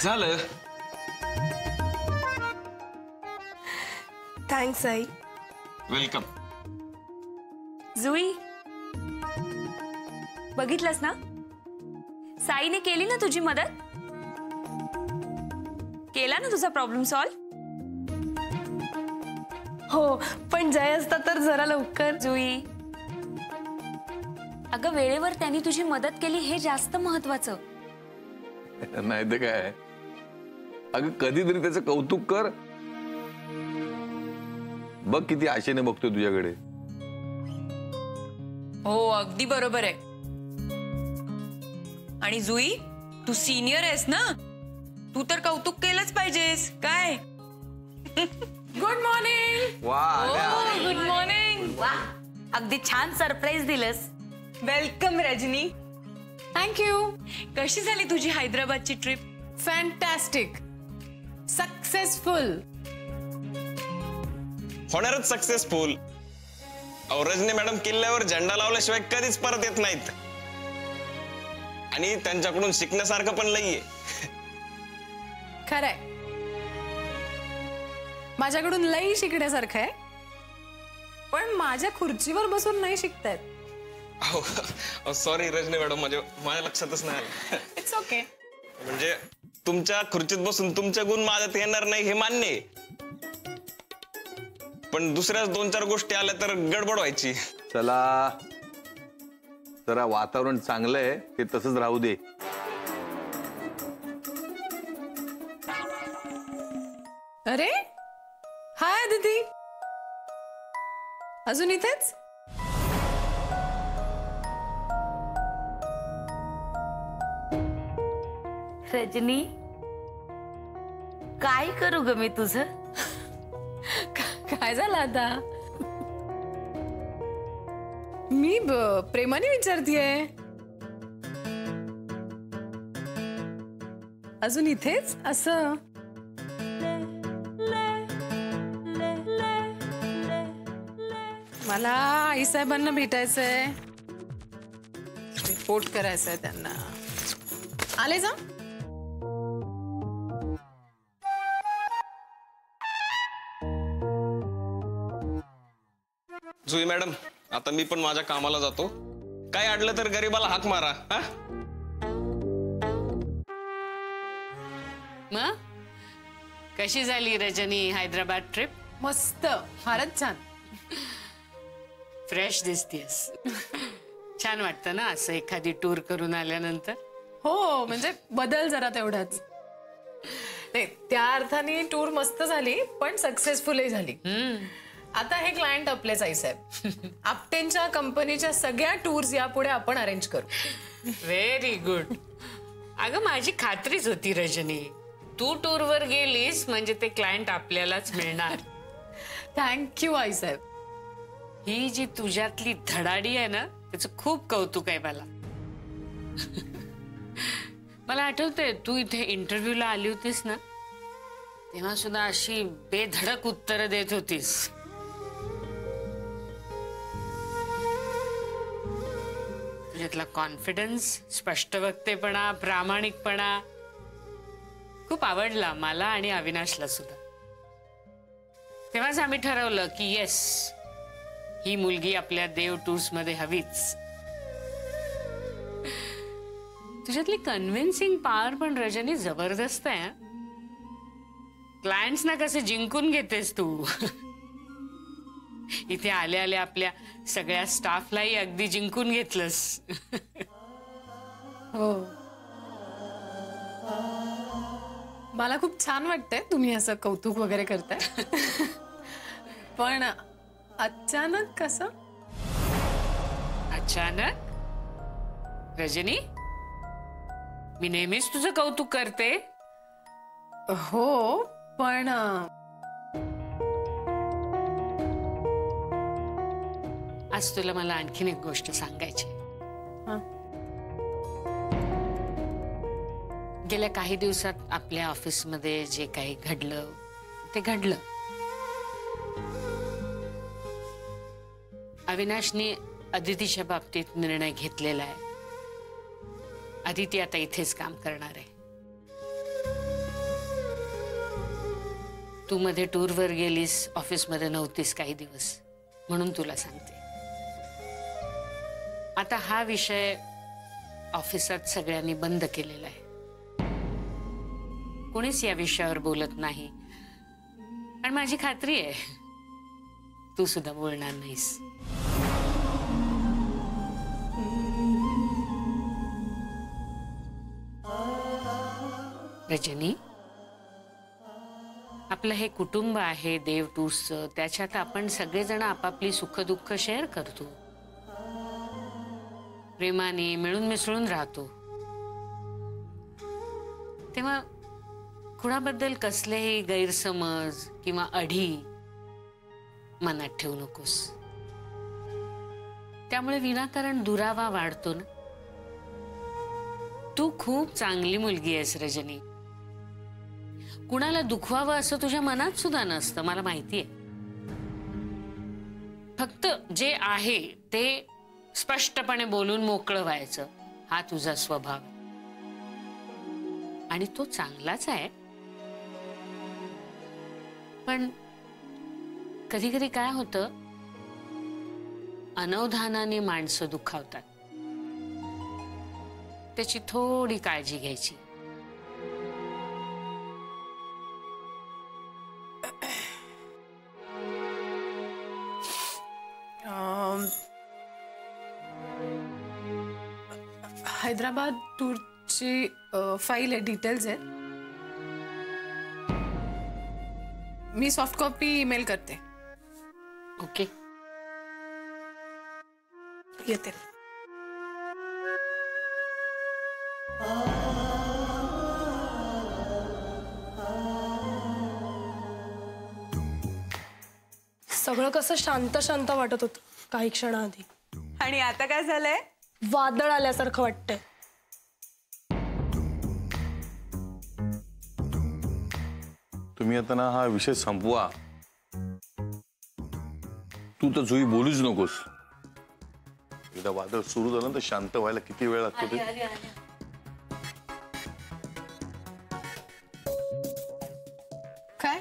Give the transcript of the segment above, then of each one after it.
झालं. थँक्स आई. वेलकम. जुई, बघितलंस ना, साईने केली ना तुझी मदत. केला ना तुझा प्रॉब्लेम सॉल्व. हो, पण जय असता तर जरा लवकर. जुई, अगं वेळेवर त्यांनी तुझी मदत केली हे जास्त महत्वाचं. नाही तर काय. अगं कधीतरी त्याचं कौतुक कर. बघ किती आशेने बघतोय तुझ्याकडे. हो अगदी बरोबर आहे. आणि जुई, तू सिनियर आहेस ना, तू तर कौतुक केलंच पाहिजेस काय. Good morning. Good morning. वा, अगदी छान सरप्राईज दिलंस. वेलकम रजनी. थँक्यू. कशी झाली तुझी हैदराबादची ट्रिप? Fantastic, successful. होणारच सक्सेसफुल. रजनी मॅडम किल्ल्यावर झेंडा लावल्याशिवाय कधीच परत येत नाहीत. आणि त्यांच्याकडून शिकण्यासारखं पण नाहीये. खरंय, माझ्याकडून लई शिकण्यासारखं आहे, पण माझ्या खुर्चीवर बसून नाही शिकतायत. सॉरी रजनी मॅडम, माझ्या लक्षातच नाही आलं. It's okay. म्हणजे तुमच्या खुर्चीत बसून तुमचे गुण माझ्यात येणार नाही हे मान्य आहे, पण दुसऱ्याच 2-4 गोष्टी आल्या तर गडबड व्हायची. चला, जरा वातावरण चांगलं आहे, ते तसंच राहू दे. अरे हाय अदिती, अजून इथेच? रजनी, काय करू ग मी तुझं? काय झालं आता? मी प्रेमाने विचारतीये. अजून इथेच असं? मला आईसाहेबांना भेटायचंय, रिपोर्ट करायचंय त्यांना. आले जा. जुई मॅडम, आता मी पण माझ्या कामाला जातो. काय अडलं तर गरीबाला हाक मारा. मग कशी झाली रजनी हैदराबाद ट्रिप? मस्त, फारच छान. फ्रेश दिसतीयस. छान वाटतं ना असं एखादी टूर करून आल्यानंतर. हो, म्हणजे बदल जरा तेवढाच. नाही, त्या अर्थाने टूर मस्त झाली, पण सक्सेसफुलही झाली. आता हे क्लायंट आपलेच आईसाहेब. आपटेंच्या कंपनीच्या सगळ्या टूर्स यापुढे आपण अरेंज करू. Very good. अगं माझी खात्रीच होती रजनी, तू टूरवर गेलीस म्हणजे ते क्लायंट आपल्यालाच मिळणार. थँक्यू आईसाहेब. ही जी तुझ्यातली धडाडी आहे ना, त्याचं खूप कौतुक आहे मला. मला आठवतंय तू इथे इंटरव्ह्यूला आली होतीस ना, तेव्हा सुद्धा अशी बेधडक उत्तरं देत होतीस. तुझ्यातला कॉन्फिडन्स, स्पष्ट वक्तेपणा, प्रामाणिकपणा खूप आवडला मला आणि अविनाशला सुद्धा. तेव्हाच आम्ही ठरवलं की येस, ही मुलगी आपल्या देव टूर्स मध्ये हवीच. तुझ्यातली कन्व्हिन्सिंग पॉवर पण रजनी जबरदस्त आहे. क्लायंट्स ना कसे जिंकून घेतेस तू. इथे आल्या आल्या आपल्या सगळ्या स्टाफलाही अगदी जिंकून घेतलंस. हो, मला खूप छान वाटतंय तुम्ही असं कौतुक वगैरे करताय. पण अचानक कसं? अचानक? रजनी, मी नेहमीच तुझं कौतुक करते. हो, पण आज तुला मला आणखीन एक गोष्ट सांगायची. गेल्या काही दिवसात आपल्या ऑफिसमध्ये जे काही घडलं ते घडलं. अविनाशने अदितीच्या बाबतीत निर्णय घेतलेला आहे. अदिती आता इथेच काम करणार आहे. तू मध्ये टूरवर गेलीस, ऑफिसमध्ये नव्हतीस काही दिवस, म्हणून तुला सांगते. आता हा विषय ऑफिसात सगळ्यांनी बंद केलेला आहे. कोणीच या विषयावर बोलत नाही आणि माझी खात्री आहे तू सुद्धा बोलणार नाहीस. रजनी, आपलं हे कुटुंब आहे देव टूर्सचं, त्याच्यात आपण सगळेजण आपापली सुखदुःख शेअर करतो, प्रेमाने मिळून मिसळून राहतो. तेव्हा कुणाबद्दल कसलेही गैरसमज किंवा अढी मनात ठेवू नकोस. त्यामुळे विनाकारण दुरावा वाढतो ना. तू खूप चांगली मुलगी आहेस रजनी. कुणाला दुखवावं असं तुझ्या मनात सुद्धा नसतं, मला माहितीये. फक्त जे आहे ते स्पष्टपणे बोलून मोकळं व्हायचं, हा तुझा स्वभाव आणि तो चांगलाच आहे. पण कधी कधी काय होतं, अनवधानाने माणसं दुखावतात. त्याची थोडी काळजी घ्यायची. हैदराबाद टूरची फाईल आहे, डिटेल्स आहेत. मी सॉफ्ट कॉपी ईमेल करते. ओके, येते. सगळं कसं शांत शांत वाटत होतं काही क्षणाआधी, आणि आता काय झालंय? वादळ आल्यासारखं वाटतंय. तुम्ही आता ना हा विषय संपवा. तू तर जुई बोलूच नकोस. एकदा वादळ सुरू झालं तर शांत व्हायला किती वेळ लागतो ते. काय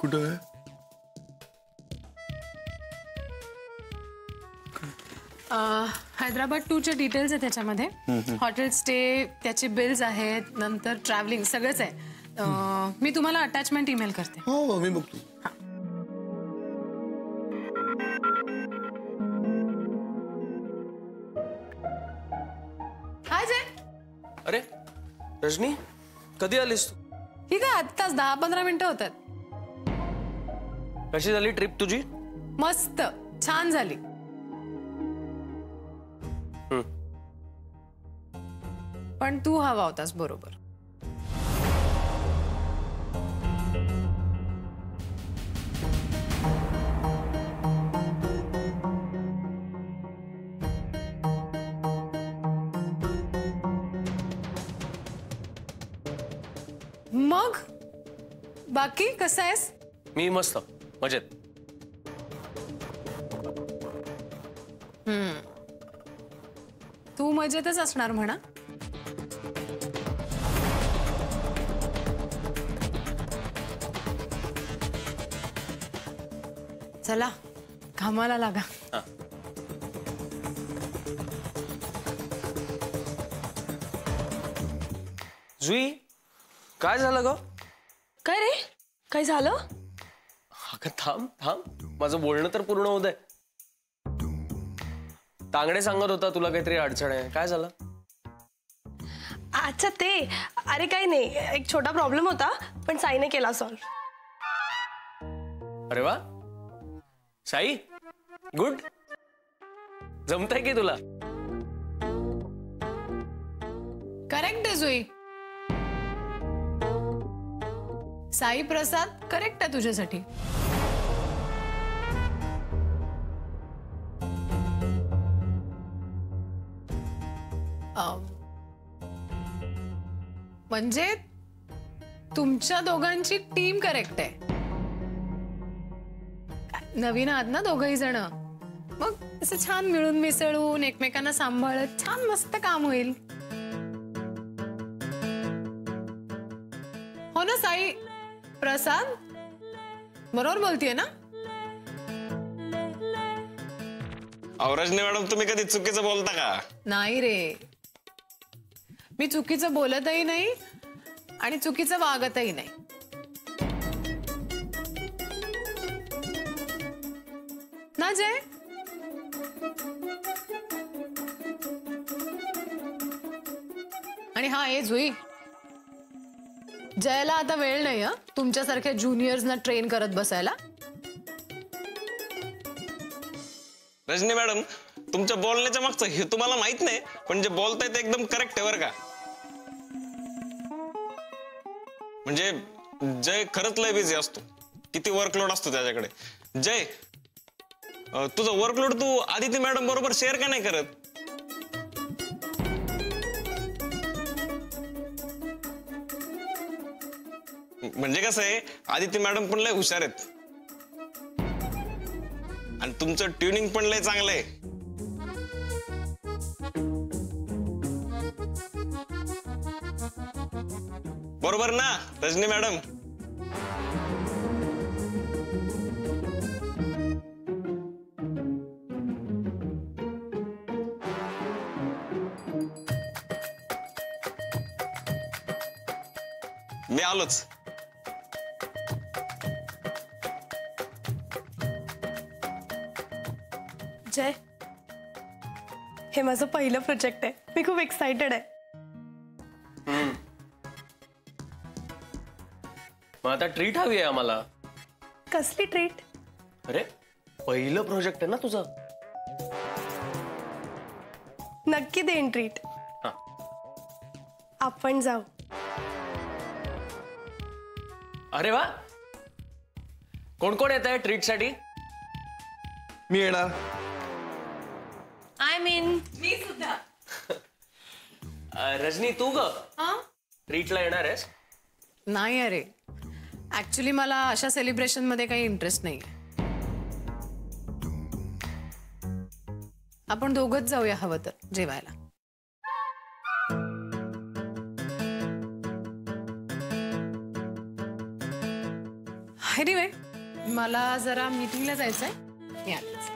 कुठं आहे? हैदराबाद टूरचे डिटेल्स आहे त्याच्यामध्ये. हॉटेल स्टे, त्याचे बिल्स आहेत, नंतर ट्रॅव्हलिंग सगळंच आहे. मी तुम्हाला अटॅचमेंट ईमेल करते. हो, मी बघतो. हाय जय. अरे रजनी, कधी आलीस तू? ठीक आहे, आत्ताच 10-15 मिनिटं होतात. कशी झाली ट्रिप तुझी? मस्त, छान झाली. पण तू हवा होतास बरोबर. मग बाकी कसं आहेस? मी मस्त, मजेत. तू मजेतच असणार म्हणा. चला कामाला लागा. जुई, काय झालं ग? काय रे, काय झालं? अगं थांब थांब, माझं बोलणं तर पूर्ण होत आहे. तांगडे सांगत होता तुला काहीतरी अडचण आहे, काय झालं? अच्छा ते, अरे काही नाही, एक छोटा प्रॉब्लेम होता पण साईने केला सॉल्व. अरे वा, साई गुड. जमतंय की तुला? करेक्ट आहे जुई. साई प्रसाद करेक्ट आहे तुझ्यासाठी. म्हणजे तुमच्या दोघांची टीम करेक्ट आहे. नवीन आहात ना दोघही जण, मग असं छान मिळून मिसळून एकमेकांना सांभाळत छान मस्त काम होईल. ना साई प्रसाद बरोबर बोलतीये ना? अहो रजनी मॅडम तुम्ही कधी चुकीचं बोलता का? नाही रे, मी चुकीचं बोलतही नाही आणि चुकीचं वागतही नाही. ना जय? आणि हा, ए जुई, जयला आता वेळ नाही हं तुमच्यासारख्या ज्युनियर्सना ट्रेन करत बसायला. रजनी मॅडम, तुमच्या बोलण्याच्या मागचं हे तुम्हाला माहित नाही, पण जे बोलताय ते एकदम करेक्ट आहे बरं का. म्हणजे जय खरंच लय बिझी असतो, किती वर्कलोड असतो त्याच्याकडे. जय, तुझा वर्कलोड तू आदिती मॅडम बरोबर शेअर का नाही करत? म्हणजे कसं आहे, आदिती मॅडम पण लय हुशार आहेत आणि तुमचं ट्युनिंग पण लय चांगलं आहे. बरोबर ना रजनी मॅडम? मी आलोच. जय, हे माझं पहिलं प्रोजेक्ट आहे. मी खूप एक्साइटेड आहे. मग आता ट्रीट हवी आहे आम्हाला. कसली ट्रीट? अरे पहिलं प्रोजेक्ट आहे ना तुझं. नक्की देईन ट्रीट. हा. आपण जाऊ. अरे वा, कोण कोण येत आहे ट्रीट साठी? मी येणार. आय मीन मी सुद्धा. रजनी तू ग ट्रीटला येणार आहेस? नाही अरे, ऍक्च्युली मला अशा सेलिब्रेशन मध्ये काही इंटरेस्ट नाही. आपण दोघंच जाऊया हवं तर जेवायला. एनिवे, मला जरा मीटिंगला जायचंय. मी आलेच.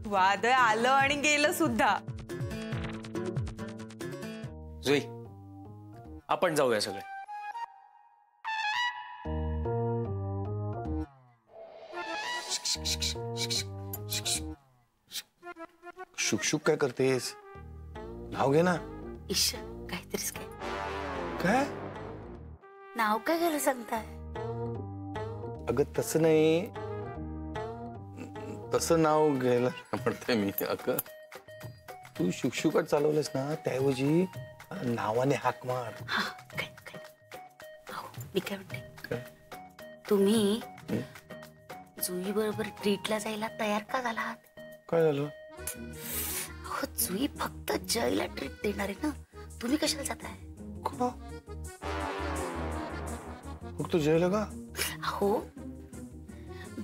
वादळ आलं आणि गेलं सुद्धा. जुई, आपण जाऊया सगळे. शुकशुक काय करतेस? नाव घे ना. इश, काहीतरीच काय. काय? नाव काय घ्यायला सांगताय? अगं तसं नाही, तसं नाव घ्यायला म्हणते मी. अगं तू शुकशुकाट चालवलंस ना, त्याऐवजी नावाने हाक मार. हा, काय काय. अहो, मी काय म्हणते, तुम्ही जुई बरोबर ट्रीटला जायला तयार का झालात? काय झालं? हो, जुई फक्त जयला ट्रीट देणार आहे ना, तुम्ही कशाला जाताय? का? फक्त जयला का? हो,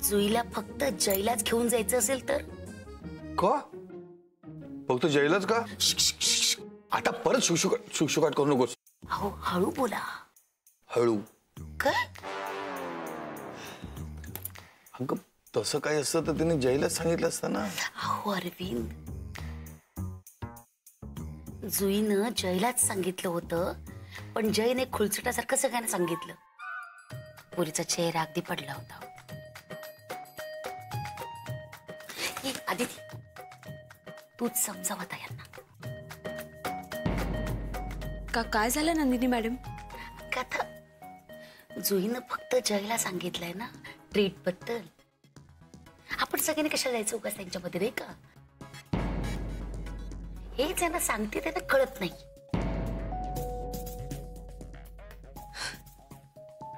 जुईला फक्त जयलाच घेऊन जायचं असेल तर? का? फक्त जयलाच का? आता परत शुकशुकाट करू नकोस. अहो, हळू बोला. हळू? काय? अगं तसं काही असतं तर तिने जयलाच सांगितलं असतं ना. अहो अरविंद, जुईनं जयलाच सांगितलं होतं, पण जयने खुळचटासारखं सगळ्यांना सांगितलं. पोरीचा चेहरा अगदी पडला होता. आदिती, तूच समजाव आता यांना. काय झालं नंदिनी मॅडम? कथा, जुईनं फक्त जयला सांगितलंय ना ट्रीट बद्दल. आपण सगळ्यांनी कशाला जायचं उगाच त्यांच्यामध्ये, नाही का? हे ज्यांना सांगते त्यांना कळत नाही.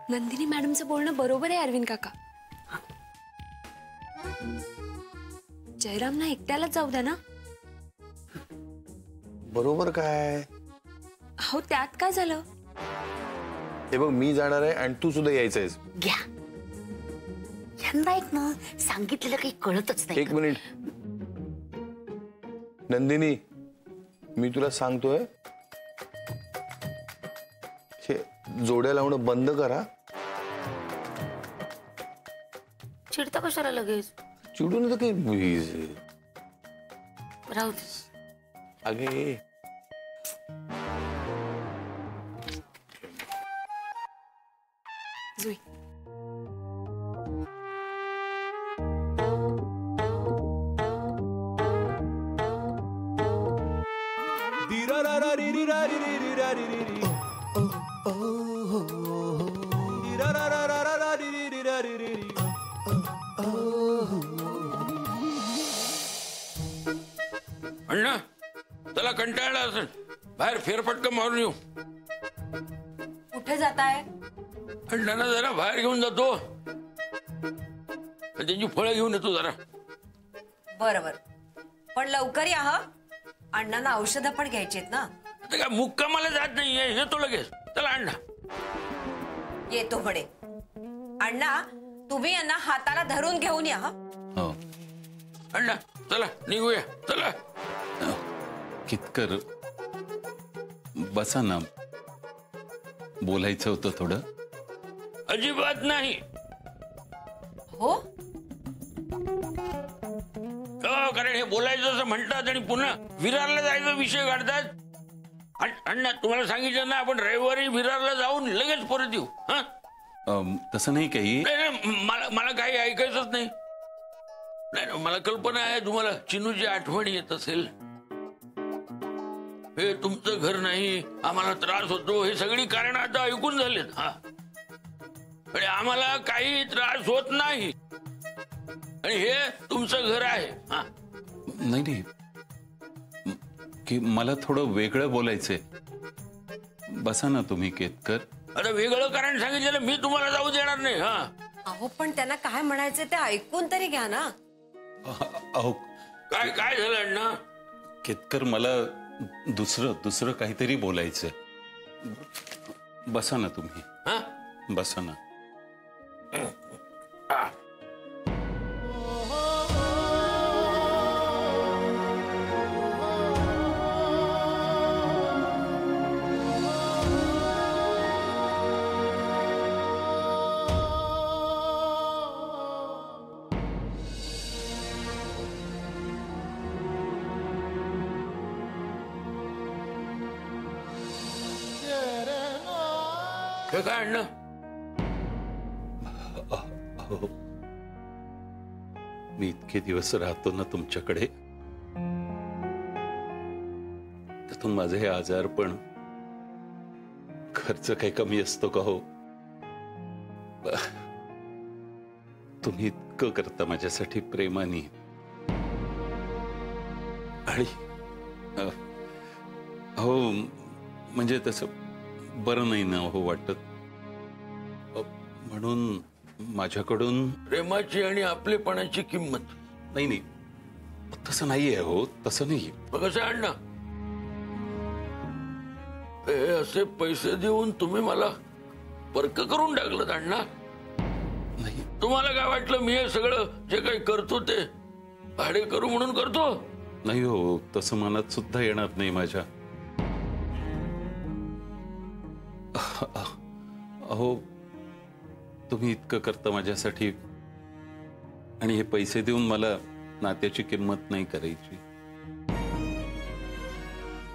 नंदिनी मॅडमचं बोलणं बरोबर आहे अरविंद काका. जयरामना एकट्यालाच जाऊ द्या ना. बरोबर काय? हो, त्यात काय झालं? हे बघ, मी जाणार आहे आणि तू सुद्धा यायचंयस. घ्या, यांना एक ना सांगितलेलं काही कळतच नाही. एक मिनिट नंदिनी, मी तुला सांगतोय जोड्या लावणं बंद करा. चिडता कशाला लगेच? चिडू नका काही. राहू दे. अगे जुई अण्णा त्याला कंटाळला असेल, बाहेर फेरफटका मारून येऊ. कुठे जाताय? अण्णांना जरा बाहेर घेऊन जातो, त्यांची फळं घेऊन येतो जरा. बरोबर, पण लवकर या हा. अण्णांना औषधं पण घ्यायची आहेत ना. आता काय मुक्कामाला जात नाहीये, येतो लगेच. चला अण्णा. येतो म्हणे. अण्णा तुम्ही यांना हाताला धरून घेऊन या हा. हो. अण्णा चला निघूया, चला. कितकर बसा ना, बोलायचं होतं थोडं. अजिबात नाही. हो, कारण हे बोलायचं असं म्हणतात आणि पुन्हा विरारला जायचा विषय काढतात. अण्णा तुम्हाला सांगितलं ना, आपण रविवारी विरारला जाऊन लगेच परत येऊ. हा, तसं नाही काही. मला काही ऐकायचंच नाही. नाही, मला कल्पना आहे तुम्हाला चिनूची आठवण येत असेल. हे तुमचं घर नाही, आम्हाला त्रास होतो, हे सगळी कारण आता ऐकून झालेत. हा, आणि आम्हाला काही त्रास होत नाही, आणि हे तुमचं घर आहे. हा, नाही की मला थोडं वेगळं बोलायचंय. बसा ना तुम्ही केतकर. आता वेगळं कारण सांगितलं मी तुम्हाला जाऊ देणार नाही. हा, अहो पण त्यांना काय म्हणायचं ते ऐकून तरी घ्या ना. अहो काय काय झालं अण्णा? केतकर मला दुसरं काहीतरी बोलायचंय. बसा ना तुम्ही. हा, बसा ना. हे काय अण्णा? मी इतके दिवस राहतो ना तुमच्याकडे, त्यातून माझे हे आजार पण खर्च काही कमी असतो का हो? तुम्ही इतकं करता माझ्यासाठी प्रेमाने, आणि हो म्हणजे तसं बरं नाही ना हो वाटत, म्हणून माझ्याकडून प्रेमाची आणि आपलेपणाची किंमत. नाही तसं नाहीये हो, तसं नाही. कसं अण्णा, हे असे पैसे देऊन तुम्ही मला परक करून टाकलं अण्णा. नाही, तुम्हाला काय वाटलं मी हे सगळं जे काही करतो ते भाडे करू म्हणून करतो? नाही हो, तसं मनात सुद्धा येणार नाही माझ्या. अहो तुम्ही इतकं करता माझ्यासाठी, आणि हे पैसे देऊन मला नात्याची किंमत नाही करायची.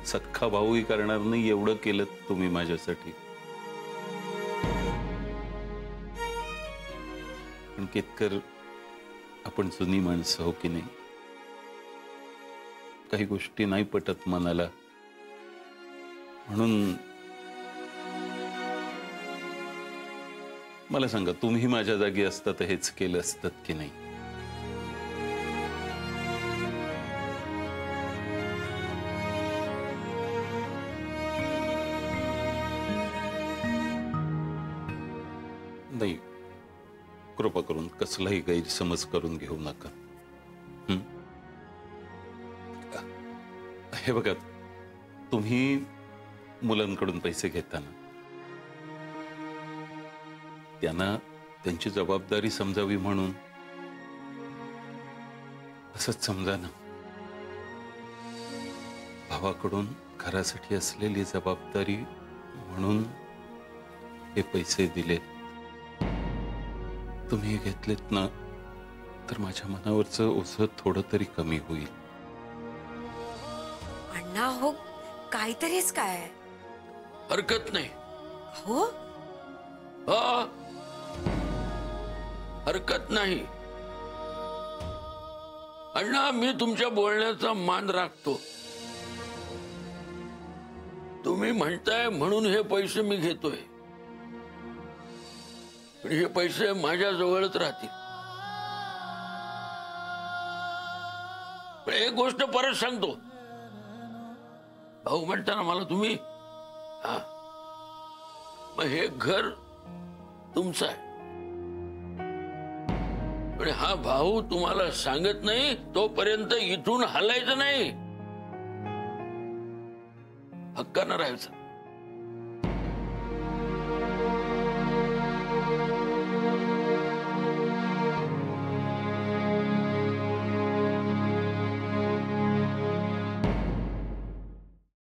सख्खा भाऊही करणार नाही एवढं केलं तुम्ही माझ्यासाठी. पण केतकर, आपण जुनी माणसं हो की नाही? काही गोष्टी नाही पटत मनाला, म्हणून मला सांगा, तुम्ही माझ्या जागी असता तर हेच केलं असतं की नाही? नाही, कृपा करून कसलाही गैरसमज करून घेऊ नका. हे बघा, तुम्ही मुलांकडून पैसे घेताना त्यांना त्यांची जबाबदारी समजावी म्हणून तसंच समजा ना. भावाकडून घरासाठी असलेली जबाबदारी म्हणून हे पैसे दिलेत तुम्ही घेतलेत ना, तर माझ्या मनावरचं ओझं थोडं तरी कमी होईल. अण्णा हो, काहीतरीच काय. हरकत नाही. हो, हा, हरकत नाही. अण्णा, मी तुमच्या बोलण्याचा मान राखतो. तुम्ही म्हणताय म्हणून हे पैसे मी घेतोय, पण हे पैसे माझ्या जवळच राहतील. पण एक गोष्ट परत सांगतो, भाऊ म्हणताना मला तुम्ही, हा, मग हे घर तुमचं आहे, पण हा भाऊ तुम्हाला सांगत नाही तोपर्यंत इथून हलायचं नाही, हक्कानं राहायचं.